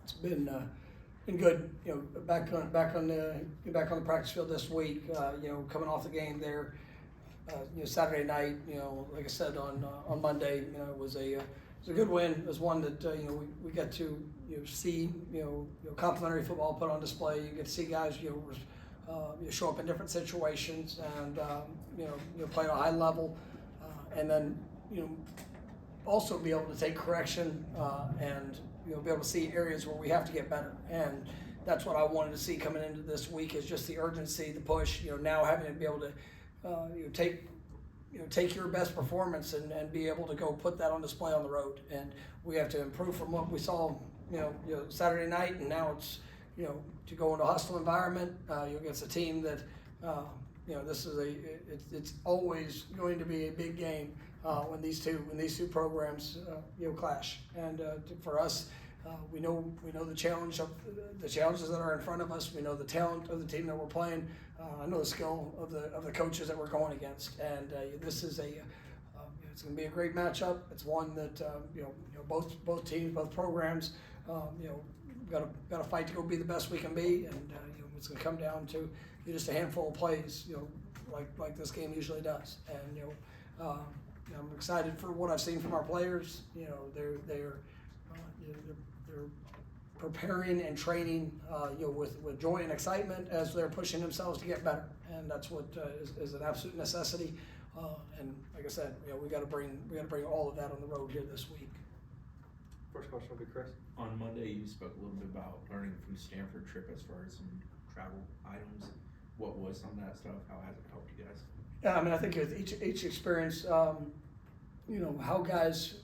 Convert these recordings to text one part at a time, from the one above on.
It's been good. Back on the practice field this week. Coming off the game there. Saturday night. Like I said on Monday. It was a good win. It was one that we got to see complimentary football put on display. You get to see guys show up in different situations and play at a high level, and then also be able to take correction and be able to see areas where we have to get better. And that's what I wanted to see coming into this week, is just the urgency, the push. Now having to be able to take your best performance and be able to go put that on display on the road. And we have to improve from what we saw Saturday night, and now it's to go into a hostile environment against a team that it's always going to be a big game when these two programs clash. And for us, we know the challenges that are in front of us. We know the talent of the team that we're playing. I know the skill of the coaches that we're going against. And this is it's going to be a great matchup. It's one that both teams, both programs, got to fight to go be the best we can be. And it's going to come down to just a handful of plays, like this game usually does. And I'm excited for what I've seen from our players. They're preparing and training with joy and excitement as they're pushing themselves to get better, and that's what is an absolute necessity. And like I said, we got to bring all of that on the road here this week. First question will be Chris. On Monday, you spoke a little bit about learning from the Stanford trip as far as some travel items. What was some of that stuff? How has it helped you guys? Yeah, I mean, I think with each experience, how guys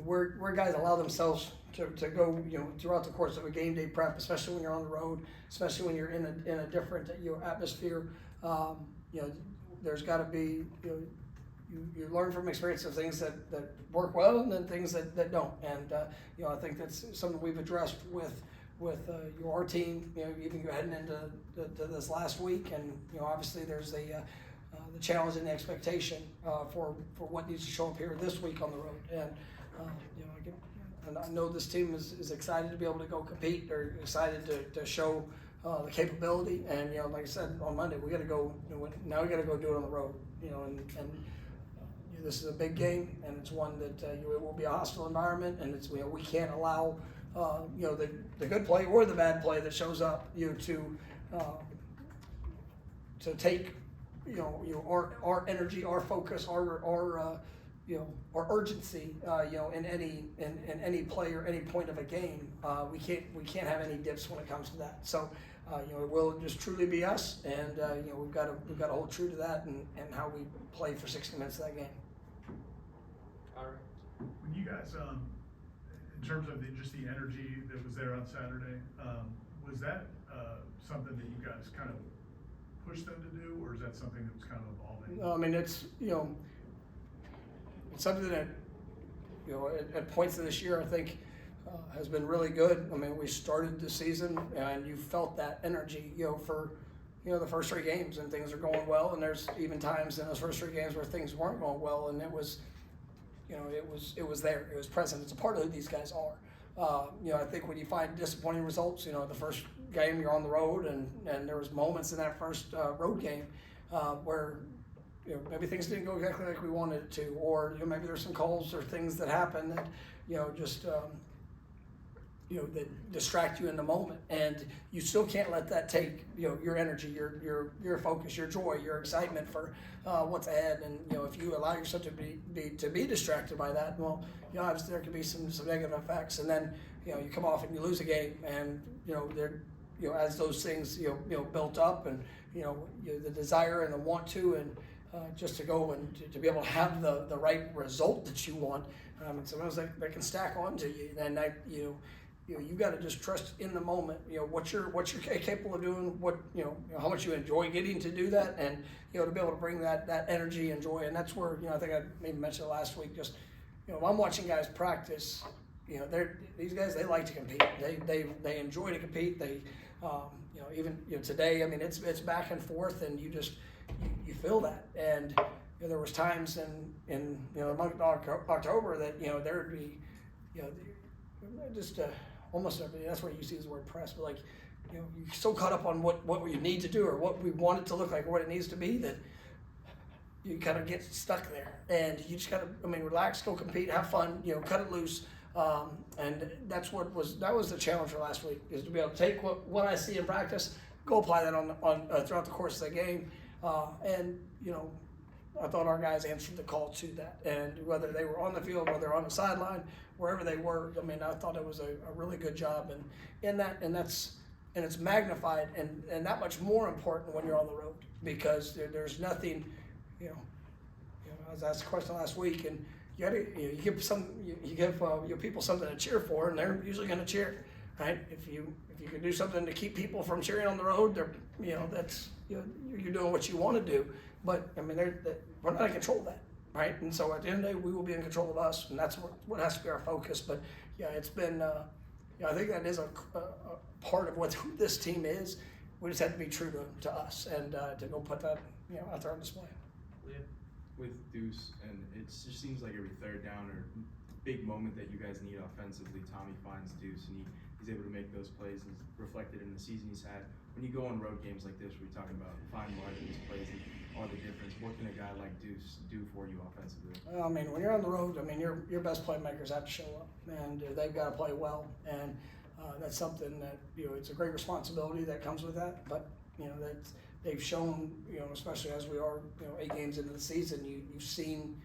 where guys allow themselves to go throughout the course of a game day prep, especially when you're on the road, especially when you're in a different atmosphere. There's got to be you learn from experience of things that work well and then things that don't. And I think that's something we've addressed with our team. Even heading into this last week, and obviously there's the challenge and the expectation for what needs to show up here this week on the road. And and I know this team is excited to be able to go compete. They're excited to show the capability. And like I said on Monday, we got to go. Now we got to go do it on the road. This is a big game, and it's one that it will be a hostile environment, and it's we can't allow the good play or the bad play that shows up to take our energy, our focus, our urgency, in any play or any point of a game. We can't have any dips when it comes to that. So, it will just truly be us, and we've got to hold true to that and how we play for 60 minutes of that game. All right. When you guys, in terms of just the energy that was there on Saturday, was that something that you guys kind of pushed them to do, or is that something that was kind of evolving? No, I mean it's it's something that at points of this year I think has been really good. I mean, we started the season and you felt that energy for the first three games, and things are going well, and there's even times in those first three games where things weren't going well, and it was it was there, it was present. It's a part of who these guys are. I think when you find disappointing results, the first game you're on the road, and there was moments in that first road game where maybe things didn't go exactly like we wanted it to, or maybe there's some calls or things that happen that just that distract you in the moment, and you still can't let that take your energy, your focus, your joy, your excitement for what's ahead. And if you allow yourself to be distracted by that, well, obviously there can be some negative effects. And then you come off and you lose a game, and as those things built up, and the desire and the want to, and just to go and to be able to have the right result that you want, and sometimes that can stack onto you, and you got to just trust in the moment. What you're capable of doing. What how much you enjoy getting to do that, and to be able to bring that energy and joy. And that's where I think I maybe mentioned it last week. Just I'm watching guys practice. These guys, they like to compete. They enjoy to compete. They even today. I mean, it's back and forth, and you feel that. And there was times in the month of October that there'd be you know, just almost everything. That's where you see the word press, but like, you know, you're so caught up on what we need to do or what we want it to look like or what it needs to be that you kind of get stuck there. And you just gotta, relax, go compete, have fun, you know, cut it loose. And that's that was the challenge for last week, is to be able to take what I see in practice, go apply that on throughout the course of the game. And, you know, I thought our guys answered the call to that. And whether they were on the field, whether on the sideline, wherever they were, I thought it was a really good job. And in that, and it's magnified and that much more important when you're on the road, because there's nothing, you know, I was asked a question last week, and you give people something to cheer for, and they're usually going to cheer, right? If you can do something to keep people from cheering on the road, that's you're doing what you want to do. But we're not in control of that, right? And so at the end of the day, we will be in control of us, and that's what has to be our focus. But yeah, it's been. I think that is a part of what this team is. We just have to be true to us and to go put that out there on display. With Duce, and it just seems like every third down or big moment that you guys need offensively, Tommy finds Duce, and he's able to make those plays, as reflected in the season he's had. When you go on road games like this, we're talking about fine margins, plays that are the difference. What can a guy like Duce do for you offensively? When you're on the road, your best playmakers have to show up, and they've got to play well, and that's something that it's a great responsibility that comes with that. But that's. They've shown, especially as we are, 8 games into the season, you've seen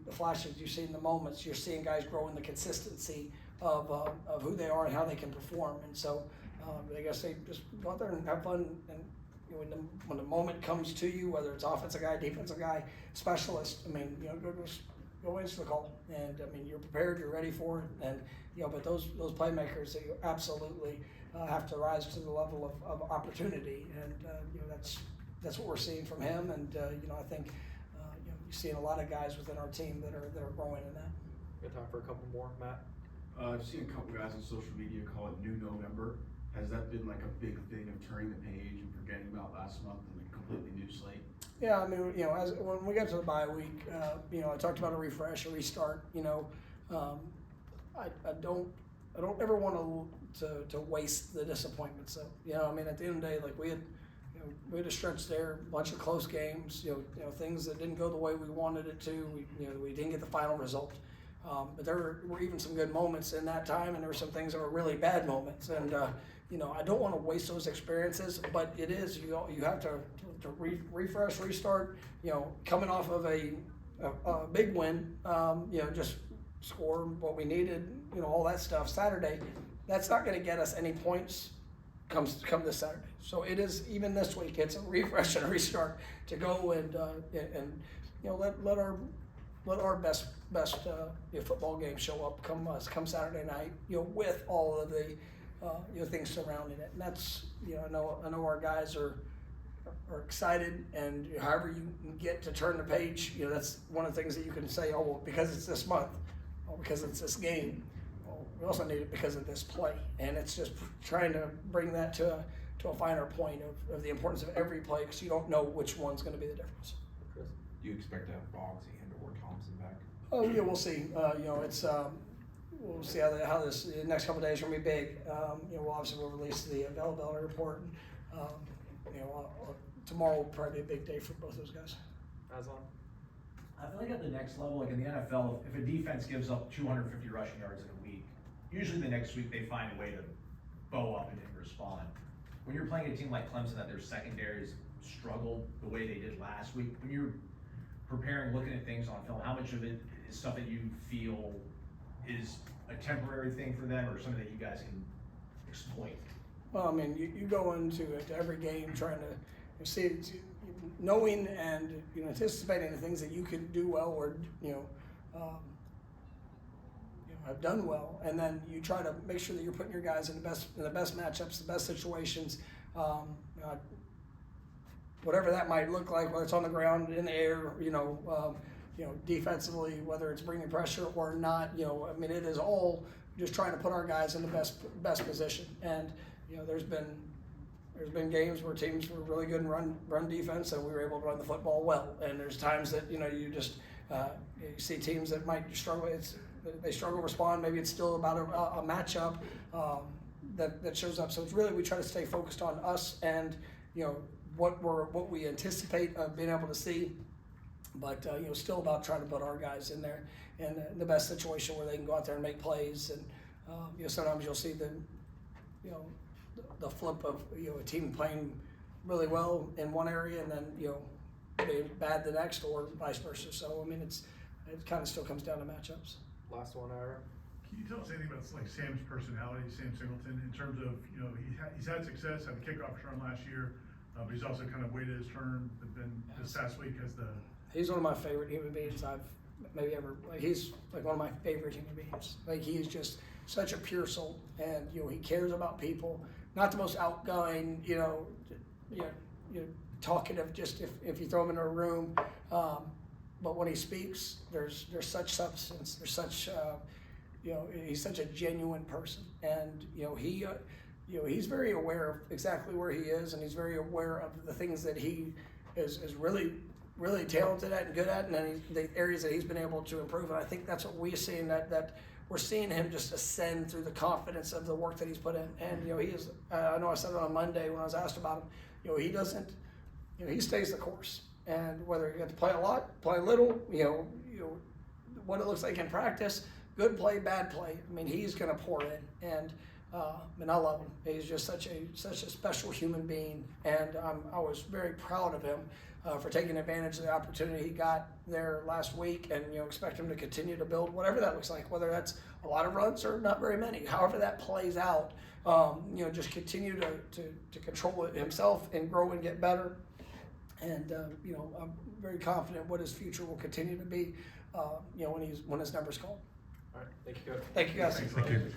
the flashes, you've seen the moments, you're seeing guys grow in the consistency of who they are and how they can perform. And so, I guess they just go out there and have fun. And when the moment comes to you, whether it's offensive guy, defensive guy, specialist, go answer the call. And you're prepared, you're ready for it. And but those playmakers, you absolutely have to rise to the level of opportunity, and that's what we're seeing from him. And I think you're seeing a lot of guys within our team that are growing in that. We have time for a couple more, Matt. I've seen a couple guys on social media call it New November. Has that been like a big thing of turning the page and forgetting about last month and a completely new slate? Yeah, when we got to the bye week, I talked about a refresh, a restart. I don't ever want to waste the disappointment. So at the end of the day, like we had a stretch there, a bunch of close games, things that didn't go the way we wanted it to. We didn't get the final result. But there were even some good moments in that time, and there were some things that were really bad moments. And I don't want to waste those experiences, but it is you have to refresh, restart. Coming off of a big win, just score what we needed, all that stuff. Saturday, that's not going to get us any points come this Saturday. So it is, even this week, it's a refresh and a restart to go and let our best football game show up come Saturday night, with all of the things surrounding it. And that's I know our guys are excited, and however you get to turn the page, that's one of the things that you can say, oh well, because it's this month, or because it's this game. Well, we also need it because of this play, and it's just trying to bring that to a finer point of the importance of every play, because you don't know which one's going to be the difference. Chris? Do you expect to have Boggs and or Thompson back? Oh yeah, we'll see. It's we'll see how this the next couple of days are going to be big. We'll release the availability report. Tomorrow will probably be a big day for both those guys. Aslan? I feel like at the next level, like in the NFL, if a defense gives up 250 rushing yards in a week, usually the next week they find a way to bow up and respond. When you're playing a team like Clemson that their secondaries struggled the way they did last week, when you're preparing, looking at things on film, how much of it is stuff that you feel is a temporary thing for them, or something that you guys can exploit? Well, you go into every game trying to see, knowing and anticipating the things that you can do well, or have done well, and then you try to make sure that you're putting your guys in the best matchups, the best situations, whatever that might look like, whether it's on the ground, in the air, defensively, whether it's bringing pressure or not. It is all just trying to put our guys in the best position. And there's been games where teams were really good in run defense, and we were able to run the football well. And there's times that you just you see teams that might struggle. they struggle to respond. Maybe it's still about a matchup that shows up. So it's really, we try to stay focused on us and, you know, what we anticipate being able to see. But, you know, still about trying to put our guys in there in the best situation where they can go out there and make plays. And, you know, sometimes you'll see the flip of, you know, a team playing really well in one area and then, you know, being bad the next, or vice versa. So, I mean, it kind of still comes down to matchups. Last one, Ira. Can you tell us anything about like Sam's personality, Sam Singleton, in terms of, you know, he's had success, had the kickoff return last year, but he's also kind of waited his turn, but then this past week as the. He's one of my favorite human beings I've maybe ever, like, he's like one of my favorite human beings. Like, he is just such a pure soul, and, you know, he cares about people. Not the most outgoing, you know, talkative, just if you throw him in a room, but when he speaks, there's such substance, there's such, you know, he's such a genuine person, and, you know, he's very aware of exactly where he is, and he's very aware of the things that he is really talented at and good at, and then the areas that he's been able to improve. And I think that's what we're seeing, that we're seeing him just ascend through the confidence of the work that he's put in. And, you know, he is, I know I said it on Monday when I was asked about him, you know, he doesn't, you know, he stays the course. And whether you get to play a lot, play little, you know, what it looks like in practice, good play, bad play, I mean, he's going to pour in. And I love him. He's just such a special human being, and I was very proud of him for taking advantage of the opportunity he got there last week, and, you know, expect him to continue to build whatever that looks like, whether that's a lot of runs or not very many. However that plays out, you know, just continue to control it himself and grow and get better. And you know, I'm very confident what his future will continue to be. You know, when his number's called. All right, thank you, Coach. Thank you, guys. Thank you.